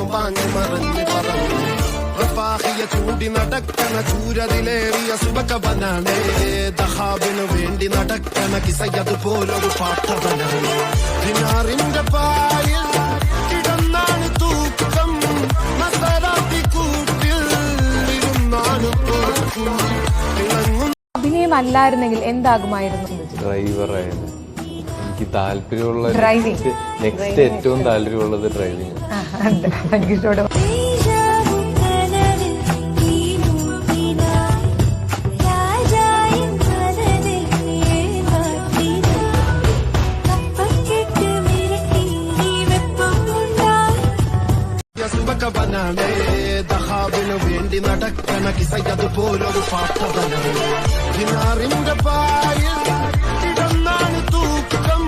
പാഞ്ഞു മറഞ്ഞു പറന്നു റഫാഹിയ ചൂടി നടക്കണ ചൂരതിലേറിയ സുബകവനാണ് ദഹാബിനു വേണ്ടി നടക്കണ കിസയത് പോലൊരു പാട്ടവനാണ് ദിനാറിന്റെ പായിൽ കിടന്നാണ് തൂക്കം മസറാത്തി കൂട്ടിൽ ഇരുന്നാണ് അഭിനയം അല്ലായിരുന്നെങ്കിൽ എന്താകുമായിരുന്നു? ഡ്രൈവറായിരുന്നു എനിക്ക് താല്പര്യമുള്ള നെക്സ്റ്റ് ഏറ്റവും താല്പര്യമുള്ളത് ഡ്രൈവിംഗ്. സുബകവനാണ് ദഹാബിനു വേണ്ടി നടക്കണ കിസയത് പോലൊരു പാട്ടവനാണ് ദിനാറിന്റെ പായിൽ കിടന്നാണ് തൂക്കം